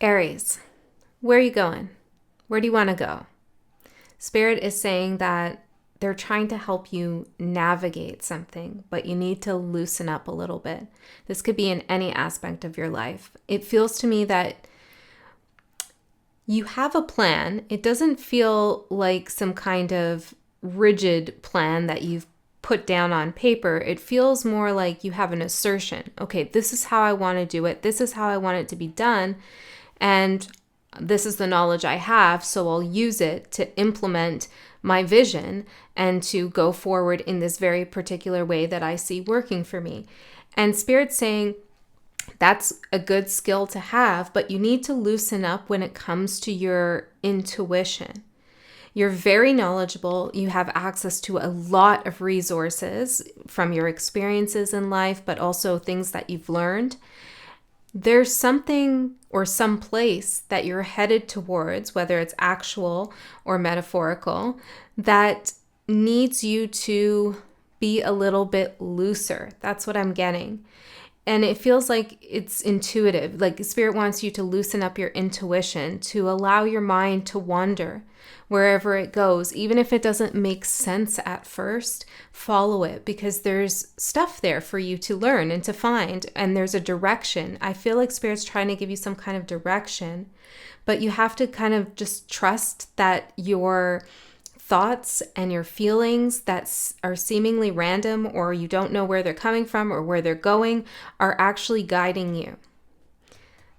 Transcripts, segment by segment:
Aries, where are you going? Where do you want to go? Spirit is saying that they're trying to help you navigate something, but you need to loosen up a little bit. This could be in any aspect of your life. It feels to me that you have a plan. It doesn't feel like some kind of rigid plan that you've put down on paper. It feels more like you have an assertion. Okay, this is how I want to do it. This is how I want it to be done. And this is the knowledge I have, so I'll use it to implement my vision and to go forward in this very particular way that I see working for me. And Spirit's saying that's a good skill to have, but you need to loosen up when it comes to your intuition. You're very knowledgeable. You have access to a lot of resources from your experiences in life, but also things that you've learned. There's something or some place that you're headed towards, whether it's actual or metaphorical, that needs you to be a little bit looser. That's what I'm getting. And it feels like it's intuitive. Like Spirit wants you to loosen up your intuition, to allow your mind to wander wherever it goes. Even if it doesn't make sense at first, follow it, because there's stuff there for you to learn and to find. And there's a direction. I feel like Spirit's trying to give you some kind of direction, but you have to kind of just trust that your thoughts and your feelings that are seemingly random, or you don't know where they're coming from or where they're going, are actually guiding you.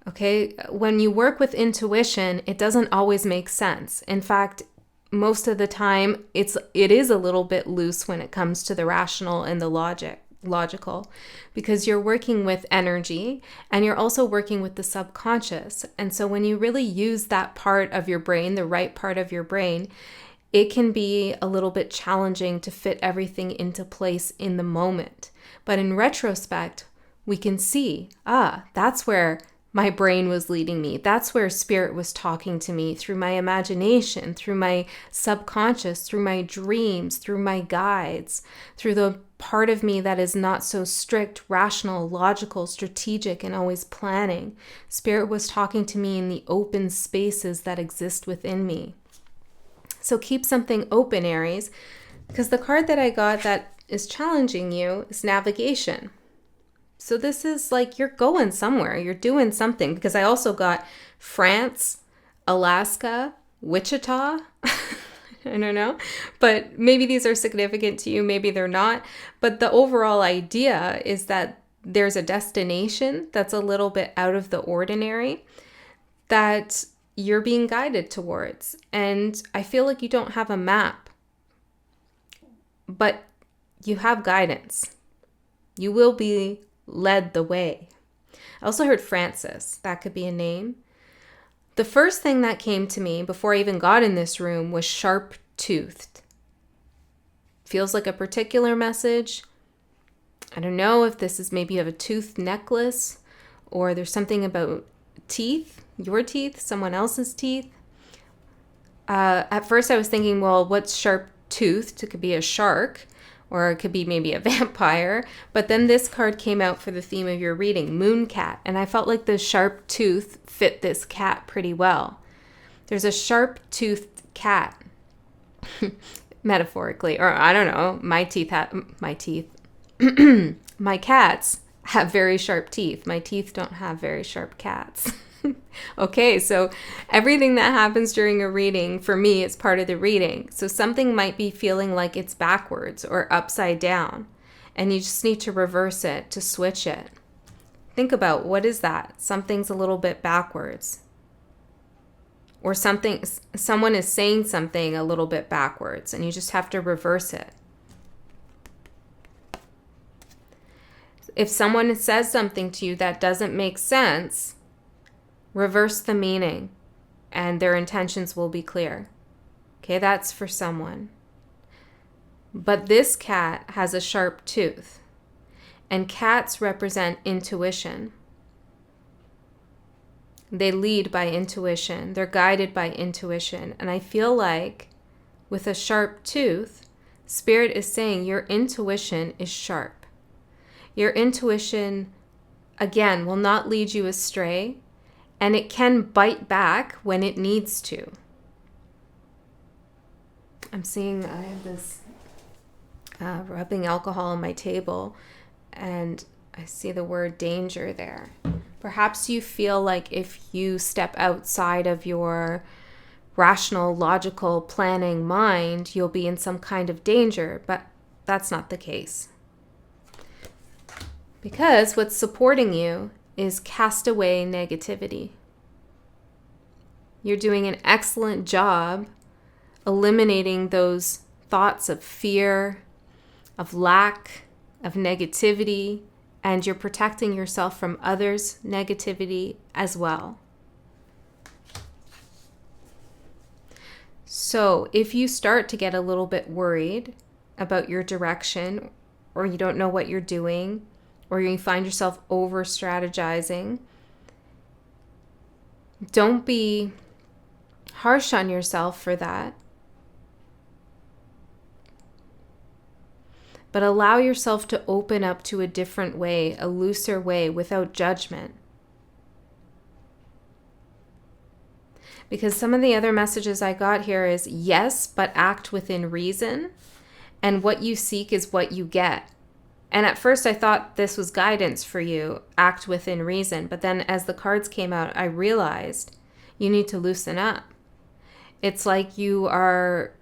Okay, when you work with intuition, it doesn't always make sense. In fact, most of the time, it is a little bit loose when it comes to the rational and the logical, because you're working with energy and you're also working with the subconscious. And so when you really use that part of your brain, the right part of your brain, it can be a little bit challenging to fit everything into place in the moment. But in retrospect, we can see, that's where my brain was leading me. That's where Spirit was talking to me through my imagination, through my subconscious, through my dreams, through my guides, through the part of me that is not so strict, rational, logical, strategic, and always planning. Spirit was talking to me in the open spaces that exist within me. So keep something open, Aries, because the card that I got that is challenging you is navigation. So this is like you're going somewhere, you're doing something, because I also got France, Alaska, Wichita. I don't know, but maybe these are significant to you, maybe they're not. But the overall idea is that there's a destination that's a little bit out of the ordinary that you're being guided towards. And I feel like you don't have a map, but you have guidance. You will be led the way. I also heard Francis. That could be a name. The first thing that came to me before I even got in this room was sharp-toothed. Feels like a particular message. I don't know if this is maybe of a tooth necklace, or there's something about teeth. Your teeth, someone else's teeth. At first I was thinking, well, what's sharp-toothed? It could be a shark, or it could be maybe a vampire. But then this card came out for the theme of your reading, moon cat. And I felt like the sharp tooth fit this cat pretty well. There's a sharp-toothed cat, metaphorically, or I don't know, my cats have very sharp teeth. My teeth don't have very sharp cats. Okay, so everything that happens during a reading, for me, is part of the reading. So something might be feeling like it's backwards or upside down, and you just need to reverse it, to switch it. Think about, what is that? Something's a little bit backwards. Or someone is saying something a little bit backwards, and you just have to reverse it. If someone says something to you that doesn't make sense, reverse the meaning, and their intentions will be clear. Okay, that's for someone. But this cat has a sharp tooth, and cats represent intuition. They lead by intuition. They're guided by intuition. And I feel like with a sharp tooth, Spirit is saying your intuition is sharp. Your intuition, again, will not lead you astray. and it can bite back when it needs to. I'm seeing I have this rubbing alcohol on my table, and I see the word danger there. Perhaps you feel like if you step outside of your rational, logical, planning mind, you'll be in some kind of danger, but that's not the case. Because what's supporting you is cast away negativity. You're doing an excellent job eliminating those thoughts of fear, of lack, of negativity, and you're protecting yourself from others' negativity as well. So if you start to get a little bit worried about your direction, or you don't know what you're doing, or you find yourself over strategizing, don't be harsh on yourself for that. But allow yourself to open up to a different way, a looser way, without judgment. Because some of the other messages I got here is, yes, but act within reason. And what you seek is what you get. And at first I thought this was guidance for you, act within reason. But then as the cards came out, I realized you need to loosen up. It's like you are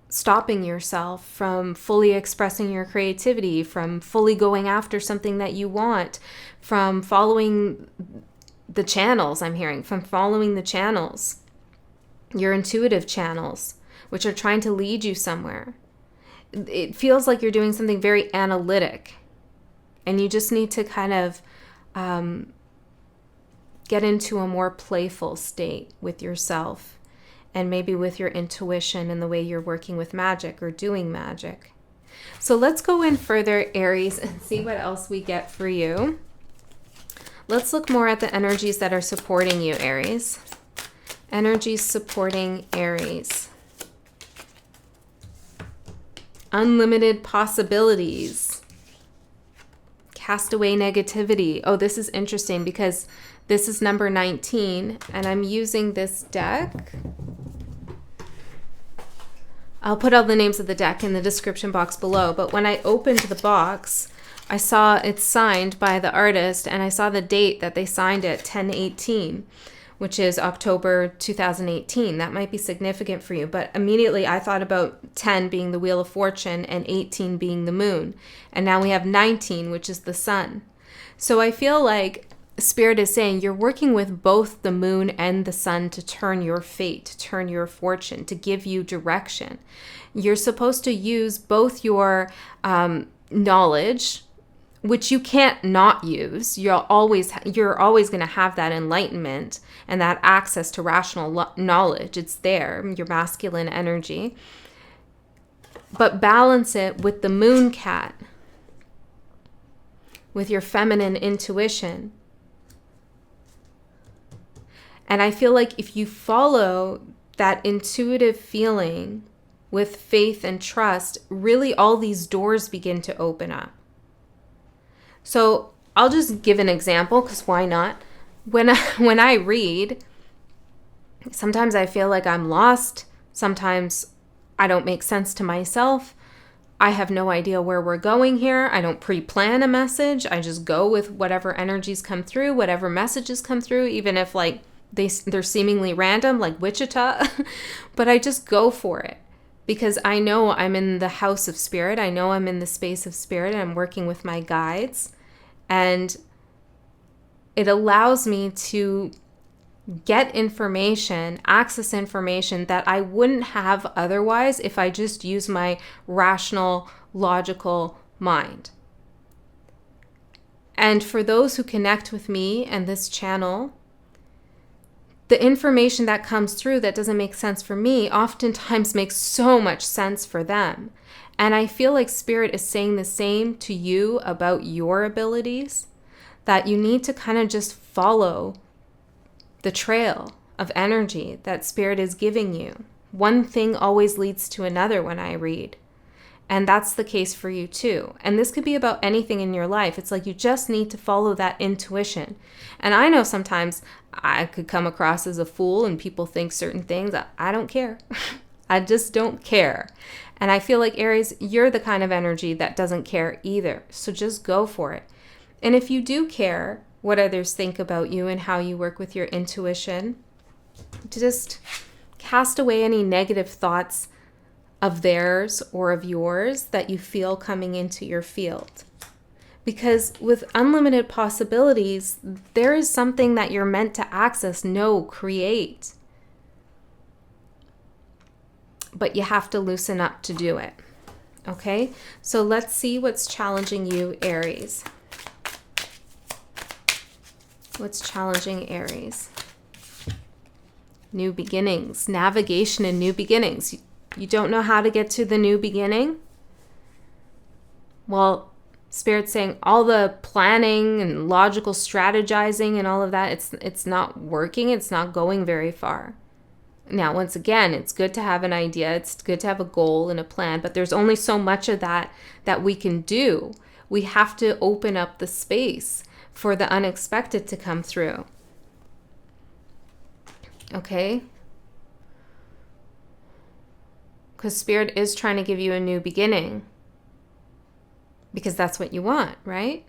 stopping yourself from fully expressing your creativity, from fully going after something that you want, from following the channels I'm hearing, from following the channels, your intuitive channels, which are trying to lead you somewhere. It feels like you're doing something very analytic, and you just need to kind of get into a more playful state with yourself, and maybe with your intuition and the way you're working with magic or doing magic. So let's go in further, Aries, and see what else we get for you. Let's look more at the energies that are supporting you, Aries. Energies supporting Aries. Unlimited possibilities. Cast away negativity. Oh, this is interesting because this is number 19, and I'm using this deck. I'll put all the names of the deck in the description box below, but when I opened the box, I saw it's signed by the artist, and I saw the date that they signed it, 10/18, which is October 2018. That might be significant for you, but immediately I thought about 10 being the Wheel of Fortune and 18 being the moon, and now we have 19, which is the sun. So I feel like Spirit is saying you're working with both the moon and the sun to turn your fate, to turn your fortune, to give you direction. You're supposed to use both your knowledge, which you can't not use. You're always going to have that enlightenment and that access to rational knowledge. It's there, your masculine energy. But balance it with the moon cat, with your feminine intuition. And I feel like if you follow that intuitive feeling with faith and trust, really all these doors begin to open up. So I'll just give an example, because why not? When I read, sometimes I feel like I'm lost. Sometimes I don't make sense to myself. I have no idea where we're going here. I don't pre-plan a message. I just go with whatever energies come through, whatever messages come through, even if like they're seemingly random, like Wichita, but I just go for it because I know I'm in the house of spirit. I know I'm in the space of spirit, and I'm working with my guides, and it allows me to get information, access information that I wouldn't have otherwise if I just use my rational, logical mind. And for those who connect with me and this channel, the information that comes through that doesn't make sense for me oftentimes makes so much sense for them. And I feel like Spirit is saying the same to you about your abilities, that you need to kind of just follow the trail of energy that Spirit is giving you. One thing always leads to another when I read. And that's the case for you too. And this could be about anything in your life. It's like you just need to follow that intuition. And I know sometimes I could come across as a fool and people think certain things. I don't care. I just don't care. And I feel like Aries, you're the kind of energy that doesn't care either. So just go for it. And if you do care what others think about you and how you work with your intuition, just cast away any negative thoughts of theirs or of yours that you feel coming into your field. Because with unlimited possibilities, there is something that you're meant to access, know, create. But you have to loosen up to do it. Okay? So let's see what's challenging you, Aries. What's challenging Aries? New beginnings, navigation and new beginnings. You don't know how to get to the new beginning? Well, Spirit's saying all the planning and logical strategizing and all of that, it's not working. It's not going very far. Now, once again, it's good to have an idea. It's good to have a goal and a plan, but there's only so much of that we can do. We have to open up the space for the unexpected to come through. Okay? Because Spirit is trying to give you a new beginning. Because that's what you want, right?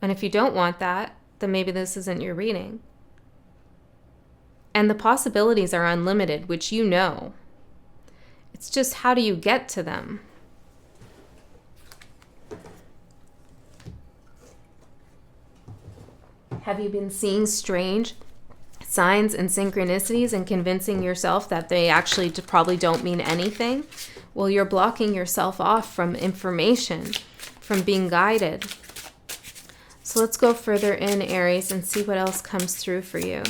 And if you don't want that, then maybe this isn't your reading. And the possibilities are unlimited, which you know. It's just how do you get to them? Have you been seeing strange signs and synchronicities and convincing yourself that they actually probably don't mean anything? Well, you're blocking yourself off from information, from being guided. So let's go further in, Aries, and see what else comes through for you.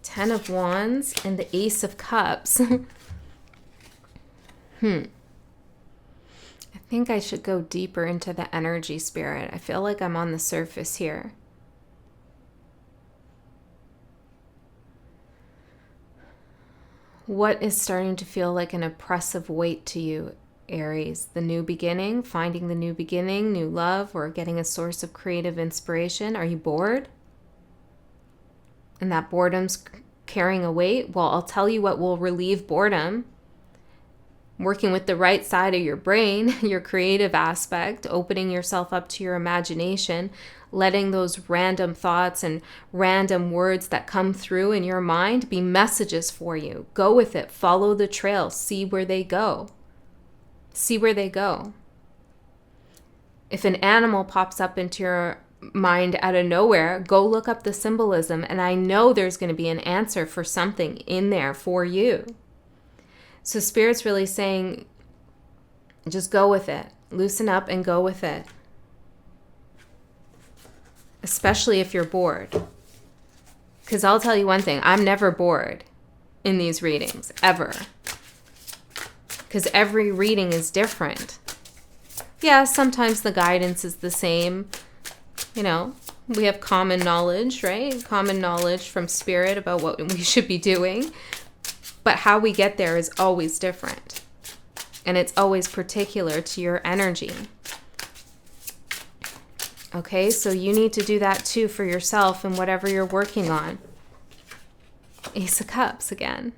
Ten of Wands and the Ace of Cups. I think I should go deeper into the energy, Spirit. I feel like I'm on the surface here. What is starting to feel like an oppressive weight to you, Aries? The new beginning, finding the new beginning, new love, or getting a source of creative inspiration? Are you bored? And that boredom's carrying a weight? Well, I'll tell you what will relieve boredom. Working with the right side of your brain, your creative aspect, opening yourself up to your imagination, letting those random thoughts and random words that come through in your mind be messages for you. Go with it. Follow the trail. See where they go. See where they go. If an animal pops up into your mind out of nowhere, go look up the symbolism, and I know there's going to be an answer for something in there for you. So Spirit's really saying, just go with it. Loosen up and go with it. Especially if you're bored. Because I'll tell you one thing, I'm never bored in these readings, ever. Because every reading is different. Yeah, sometimes the guidance is the same. You know, we have common knowledge, right? Common knowledge from Spirit about what we should be doing. But how we get there is always different. And it's always particular to your energy. Okay, so you need to do that too for yourself and whatever you're working on. Ace of Cups again.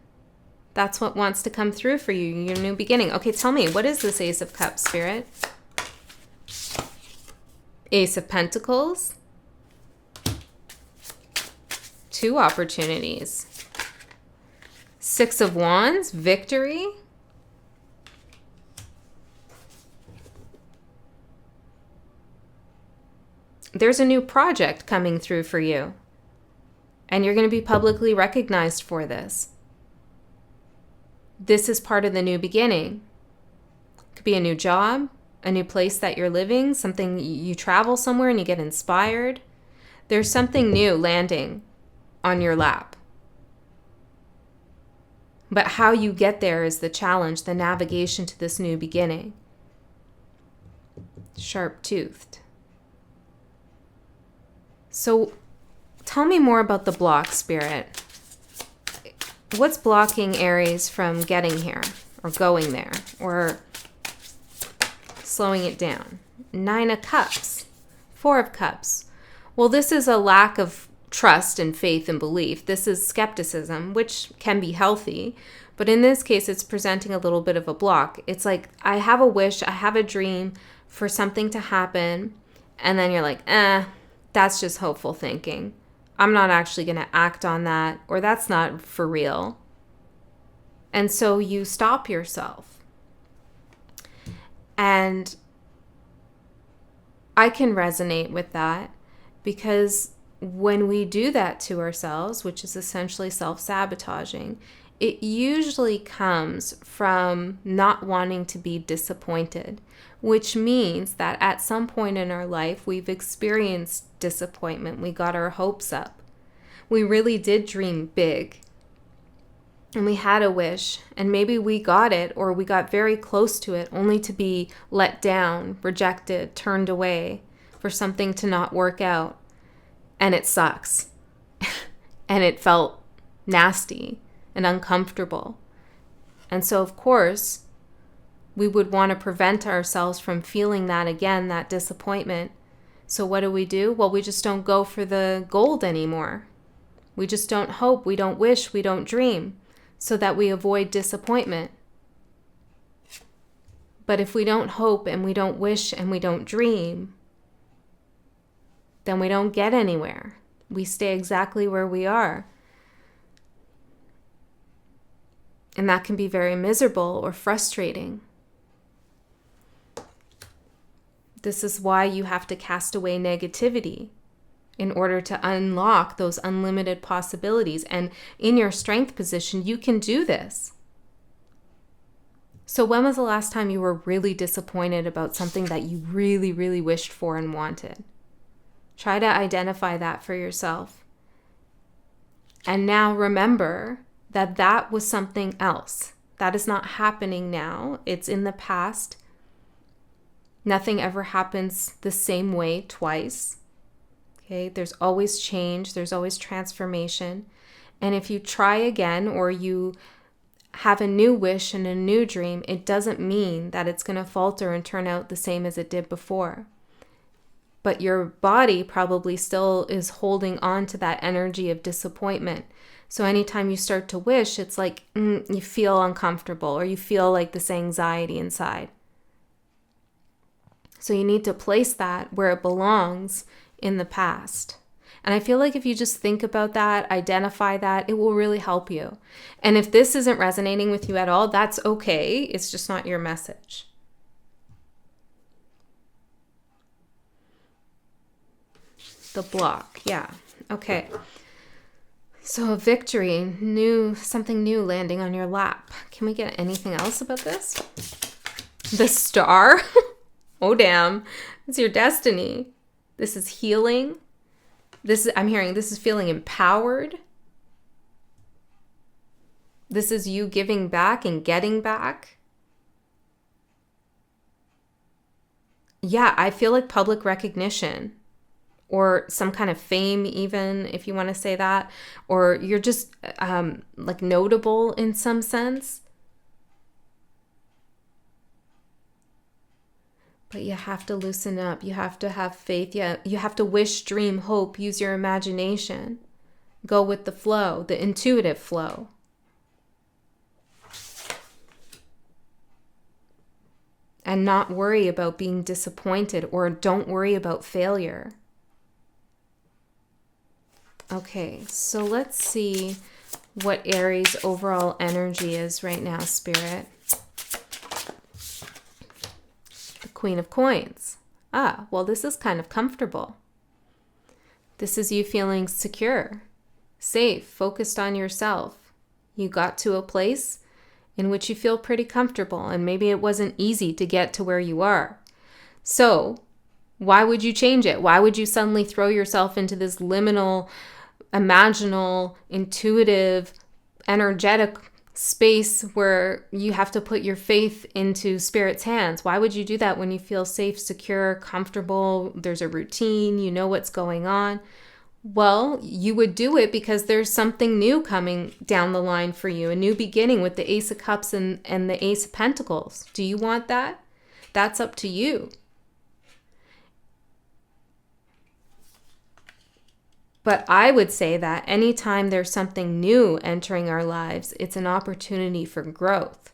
That's what wants to come through for you, your new beginning. Okay, tell me, what is this Ace of Cups, Spirit? Ace of Pentacles. 2 opportunities. 6 of Wands, victory. There's a new project coming through for you. And you're going to be publicly recognized for this. This is part of the new beginning. It could be a new job, a new place that you're living, something you travel somewhere and you get inspired. There's something new landing on your lap. But how you get there is the challenge, the navigation to this new beginning. Sharp-toothed. So tell me more about the block, Spirit. what's blocking Aries from getting here or going there or slowing it down? 9 of Cups, 4 of Cups. Well, this is a lack of trust and faith and belief. This is skepticism, which can be healthy. But in this case, it's presenting a little bit of a block. It's like, I have a wish, I have a dream for something to happen. And then you're like, that's just hopeful thinking. I'm not actually going to act on that, or that's not for real. And so you stop yourself. And I can resonate with that, because when we do that to ourselves, which is essentially self-sabotaging, it usually comes from not wanting to be disappointed, which means that at some point in our life, we've experienced disappointment. We got our hopes up. We really did dream big. And we had a wish, and maybe we got it, or we got very close to it, only to be let down, rejected, turned away, for something to not work out. And it sucks. And it felt nasty and uncomfortable. And so, of course, we would want to prevent ourselves from feeling that again, that disappointment. So what do? Well, we just don't go for the gold anymore. We just don't hope, we don't wish, we don't dream, so that we avoid disappointment. But if we don't hope and we don't wish and we don't dream, then we don't get anywhere. We stay exactly where we are. And that can be very miserable or frustrating. This is why you have to cast away negativity in order to unlock those unlimited possibilities. And in your strength position, you can do this. So when was the last time you were really disappointed about something that you really, really wished for and wanted? Try to identify that for yourself. And now remember that that was something else. That is not happening now. It's in the past. Nothing ever happens the same way twice. Okay, there's always change. There's always transformation. And if you try again, or you have a new wish and a new dream, it doesn't mean that it's going to falter and turn out the same as it did before. But your body probably still is holding on to that energy of disappointment. So anytime you start to wish, it's like you feel uncomfortable, or you feel like this anxiety inside. So you need to place that where it belongs in the past. And I feel like if you just think about that, identify that, it will really help you. And if this isn't resonating with you at all, that's okay. It's just not your message. The block, yeah. Okay. So a victory, something new landing on your lap. Can we get anything else about this? The star? Oh, damn. It's your destiny. This is healing. I'm hearing this is feeling empowered. This is you giving back and getting back. Yeah, I feel like public recognition, or some kind of fame, even if you want to say that, or you're just like notable in some sense. But you have to loosen up. You have to have faith. Yeah, you have to wish, dream, hope, use your imagination. Go with the flow, the intuitive flow. And not worry about being disappointed, or don't worry about failure. Okay, so let's see what Aries' overall energy is right now, Spirit. The Queen of Coins. Ah, well, this is kind of comfortable. This is you feeling secure, safe, focused on yourself. You got to a place in which you feel pretty comfortable, and maybe it wasn't easy to get to where you are. So why would you change it? Why would you suddenly throw yourself into this liminal, imaginal, intuitive, energetic space where you have to put your faith into Spirit's hands? Why would you do that when you feel safe, secure, comfortable? There's a routine, you know what's going on. Well, you would do it because there's something new coming down the line for you, a new beginning with the Ace of Cups and the Ace of Pentacles. Do you want that? That's up to you. But I would say that anytime there's something new entering our lives, it's an opportunity for growth.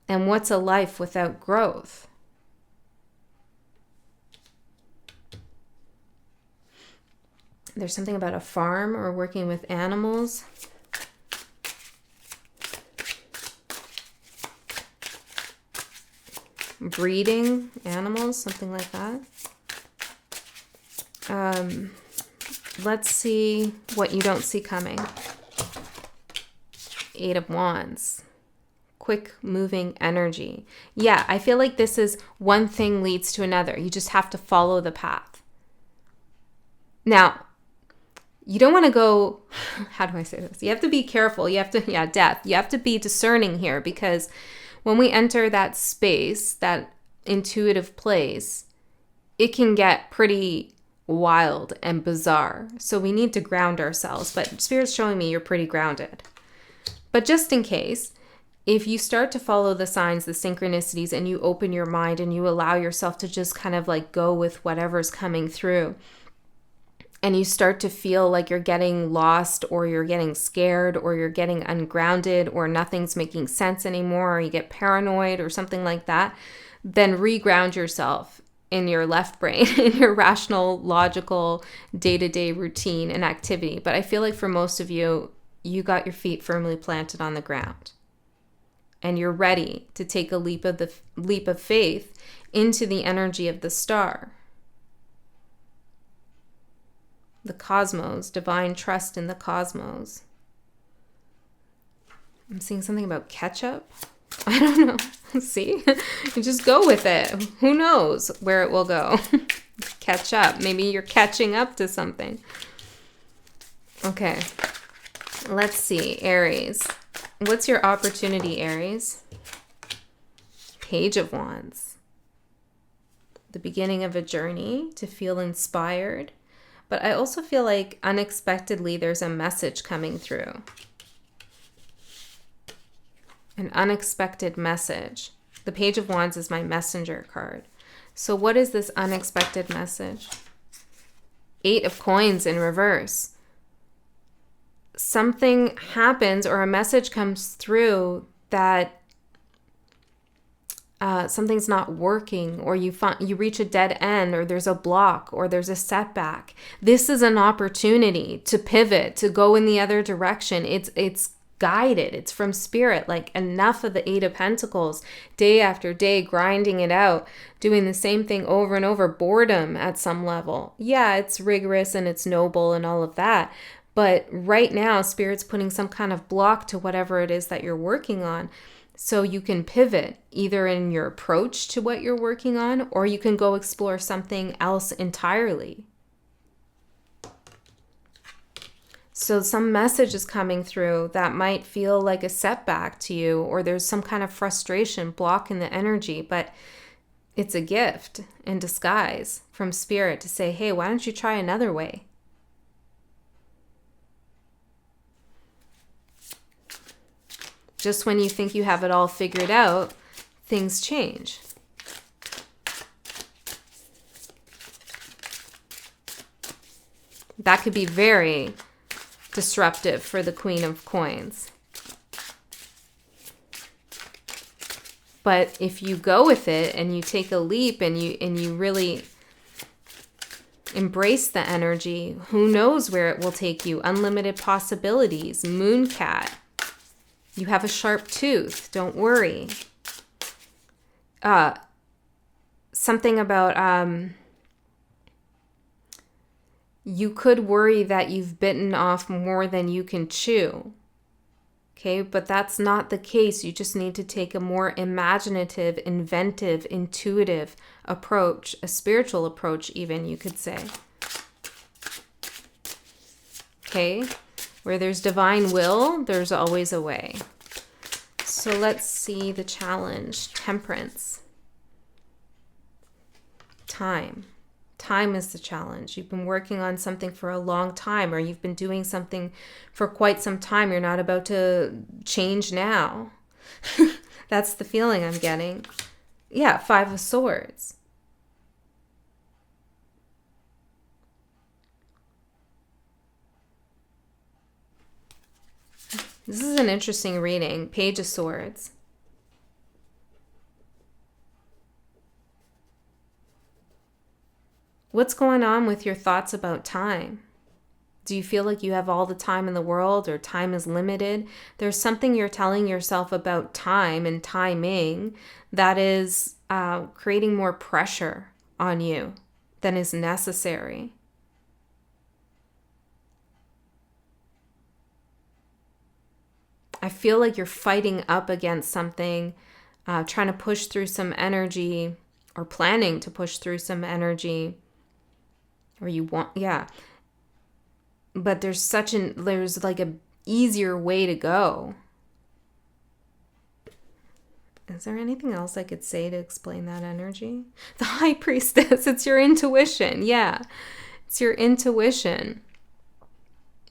And what's a life without growth? There's something about a farm or working with animals. Breeding animals, something like that. Let's see what you don't see coming. Eight of Wands. Quick moving energy. Yeah, I feel like this is one thing leads to another. You just have to follow the path. Now, you don't want to go, how do I say this? You have to be careful. You have to, death. You have to be discerning here, because when we enter that space, that intuitive place, it can get pretty wild and bizarre. So we need to ground ourselves. But Spirit's showing me you're pretty grounded. But just in case, if you start to follow the signs, the synchronicities, and you open your mind and you allow yourself to just kind of like go with whatever's coming through, and you start to feel like you're getting lost, or you're getting scared, or you're getting ungrounded, or nothing's making sense anymore, or you get paranoid or something like that, then reground yourself in your left brain, in your rational, logical, day-to-day routine and activity. But I feel like for most of you, you got your feet firmly planted on the ground. And you're ready to take a leap of faith into the energy of the star. The cosmos, divine trust in the cosmos. I'm seeing something about ketchup. I don't know. See? You just go with it. Who knows where it will go? Catch up. Maybe you're catching up to something. Okay. Let's see. Aries. What's your opportunity, Aries? Page of Wands. The beginning of a journey to feel inspired. But I also feel like unexpectedly there's a message coming through. An unexpected message. The Page of Wands is my messenger card. So what is this unexpected message? Eight of Coins in reverse. Something happens, or a message comes through that something's not working, or you reach a dead end, or there's a block, or there's a setback. This is an opportunity to pivot, to go in the other direction. It's guided. It's from Spirit. Like, enough of the Eight of Pentacles, day after day, grinding it out, doing the same thing over and over. Boredom at some level. Yeah, it's rigorous and it's noble and all of that. But right now, Spirit's putting some kind of block to whatever it is that you're working on. So you can pivot either in your approach to what you're working on, or you can go explore something else entirely. So some message is coming through that might feel like a setback to you, or there's some kind of frustration, block in the energy, but it's a gift in disguise from Spirit to say, hey, why don't you try another way? Just when you think you have it all figured out, things change. That could be very disruptive for the Queen of Coins. But if you go with it and you take a leap and you really embrace the energy, who knows where it will take you? Unlimited possibilities. Mooncat. You have a sharp tooth. Don't worry. Something about you could worry that you've bitten off more than you can chew. Okay, but that's not the case. You just need to take a more imaginative, inventive, intuitive approach, a spiritual approach even, you could say. Okay? Where there's divine will, there's always a way. So let's see the challenge. Temperance. Time. Time is the challenge. You've been working on something for a long time, or you've been doing something for quite some time. You're not about to change now. That's the feeling I'm getting. Yeah, Five of Swords. This is an interesting reading. Page of Swords. What's going on with your thoughts about time? Do you feel like you have all the time in the world, or time is limited? There's something you're telling yourself about time and timing that is creating more pressure on you than is necessary. I feel like you're fighting up against something, trying to push through some energy, or planning to push through some energy, or you want, yeah. But there's like a easier way to go. Is there anything else I could say to explain that energy? The High Priestess, it's your intuition. Yeah, it's your intuition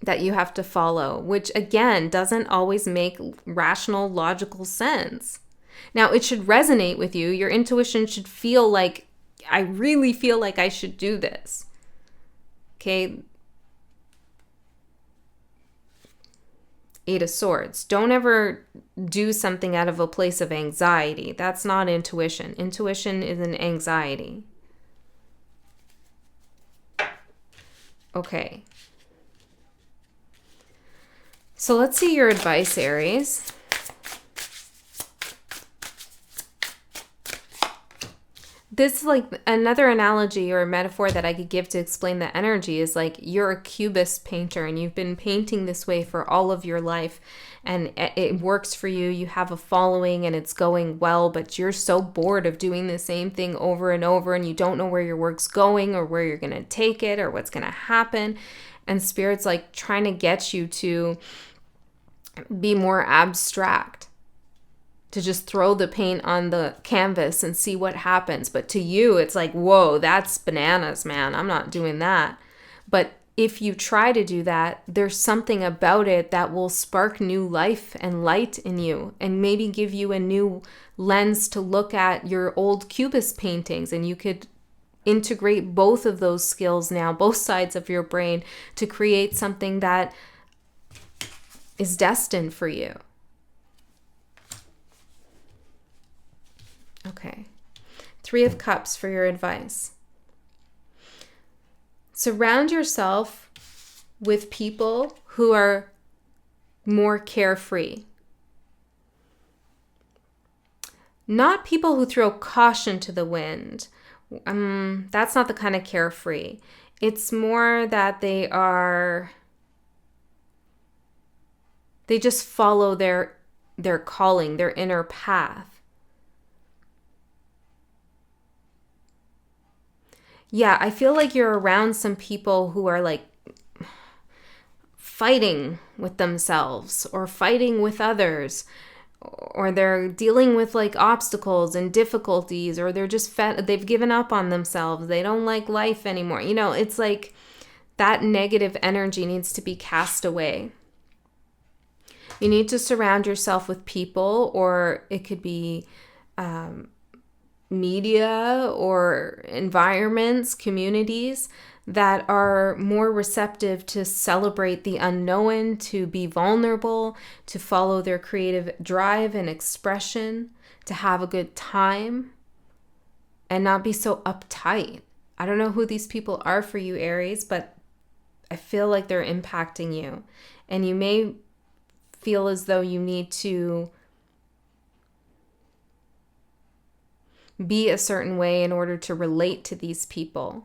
that you have to follow, which again doesn't always make rational, logical sense. Now, it should resonate with you. Your intuition should feel like, I really feel like I should do this. Okay. Eight of Swords. Don't ever do something out of a place of anxiety. That's not intuition. Intuition is an anxiety. Okay. So let's see your advice, Aries. This, like, another analogy or metaphor that I could give to explain the energy is like you're a cubist painter and you've been painting this way for all of your life, and it works for you. You have a following and it's going well, but you're so bored of doing the same thing over and over, and you don't know where your work's going or where you're going to take it or what's going to happen. And Spirit's like trying to get you to be more abstract, to just throw the paint on the canvas and see what happens. But to you, it's like, whoa, that's bananas, man. I'm not doing that. But if you try to do that, there's something about it that will spark new life and light in you, and maybe give you a new lens to look at your old cubist paintings. And you could integrate both of those skills now, both sides of your brain, to create something that is destined for you. Okay. Three of Cups for your advice. Surround yourself with people who are more carefree. Not people who throw caution to the wind. That's not the kind of carefree. It's more that they just follow their calling, their inner path. Yeah, I feel like you're around some people who are like fighting with themselves or fighting with others, or they're dealing with like obstacles and difficulties, or they're just they've given up on themselves. They don't like life anymore. You know, it's like that negative energy needs to be cast away. You need to surround yourself with people, or it could be media or environments, communities that are more receptive to celebrate the unknown, to be vulnerable, to follow their creative drive and expression, to have a good time and not be so uptight. I don't know who these people are for you, Aries, but I feel like they're impacting you, and you may feel as though you need to be a certain way in order to relate to these people.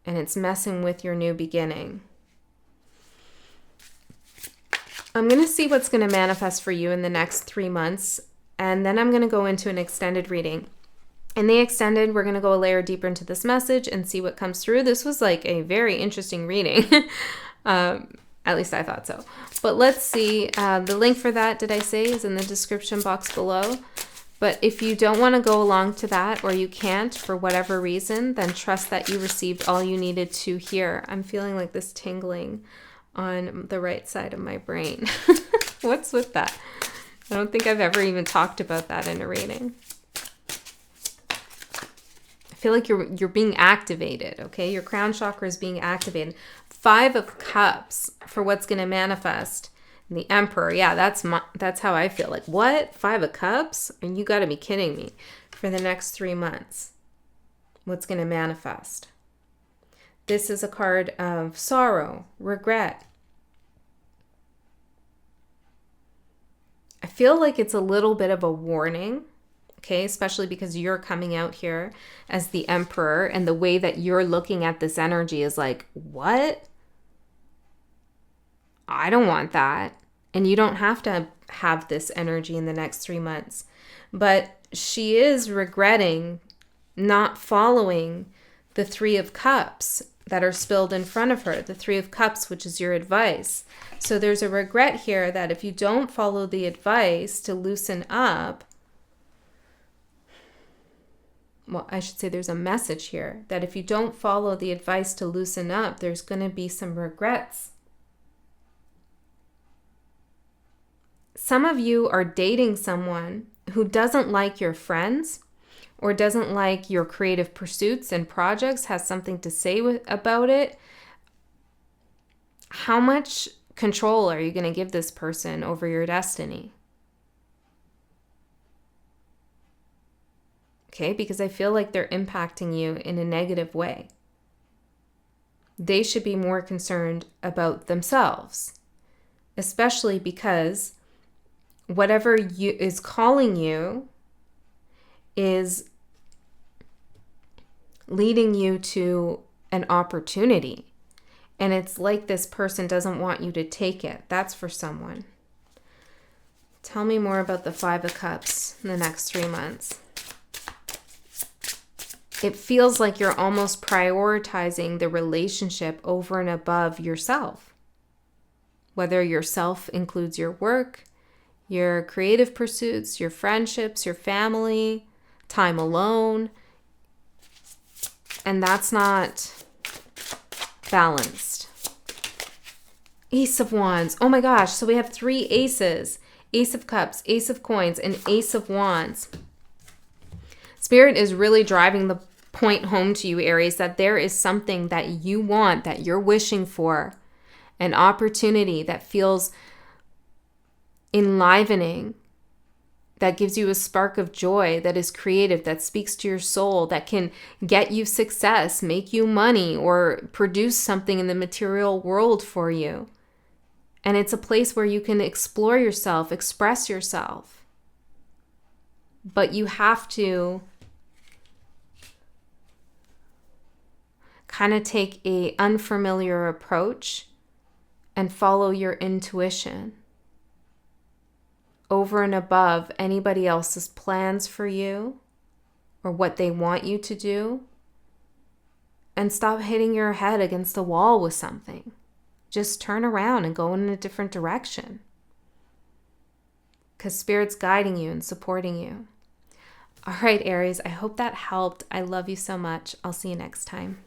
And it's messing with your new beginning. I'm going to see what's going to manifest for you in the next 3 months. And then I'm going to go into an extended reading. In the extended, we're going to go a layer deeper into this message and see what comes through. This was like a very interesting reading. At least I thought so. But let's see. The link for that, did I say, is in the description box below. But if you don't want to go along to that, or you can't for whatever reason, then trust that you received all you needed to hear. I'm feeling like this tingling on the right side of my brain. What's with that? I don't think I've ever even talked about that in a reading. I feel like you're being activated, okay? Your crown chakra is being activated. 5 of Cups for what's going to manifest. And the Emperor, yeah, that's how I feel. Like, what? 5 of Cups? And you got to be kidding me. For the next 3 months, what's going to manifest? This is a card of sorrow, regret. I feel like it's a little bit of a warning, okay? Especially because you're coming out here as the Emperor, and the way that you're looking at this energy is like, what? I don't want that. And you don't have to have this energy in the next 3 months. But she is regretting not following the 3 of Cups that are spilled in front of her. The 3 of Cups, which is your advice. So there's a regret here that if you don't follow the advice to loosen up, well, I should say there's a message here that if you don't follow the advice to loosen up, there's going to be some regrets. Some of you are dating someone who doesn't like your friends or doesn't like your creative pursuits and projects, has something to say about it. How much control are you going to give this person over your destiny? Okay, because I feel like they're impacting you in a negative way. They should be more concerned about themselves, especially because whatever is calling you is leading you to an opportunity. And it's like this person doesn't want you to take it. That's for someone. Tell me more about the 5 of Cups in the next 3 months. It feels like you're almost prioritizing the relationship over and above yourself. Whether yourself includes your work, your creative pursuits, your friendships, your family, time alone. And that's not balanced. Ace of Wands. Oh my gosh. So we have 3 aces. Ace of Cups, Ace of Coins, and Ace of Wands. Spirit is really driving the point home to you, Aries, that there is something that you want, that you're wishing for. An opportunity that feels enlivening, that gives you a spark of joy, that is creative, that speaks to your soul, that can get you success, make you money, or produce something in the material world for you. And it's a place where you can explore yourself, express yourself. But you have to kind of take an unfamiliar approach and follow your intuition over and above anybody else's plans for you or what they want you to do. And stop hitting your head against the wall with something. Just turn around and go in a different direction. Because Spirit's guiding you and supporting you. All right, Aries, I hope that helped. I love you so much. I'll see you next time.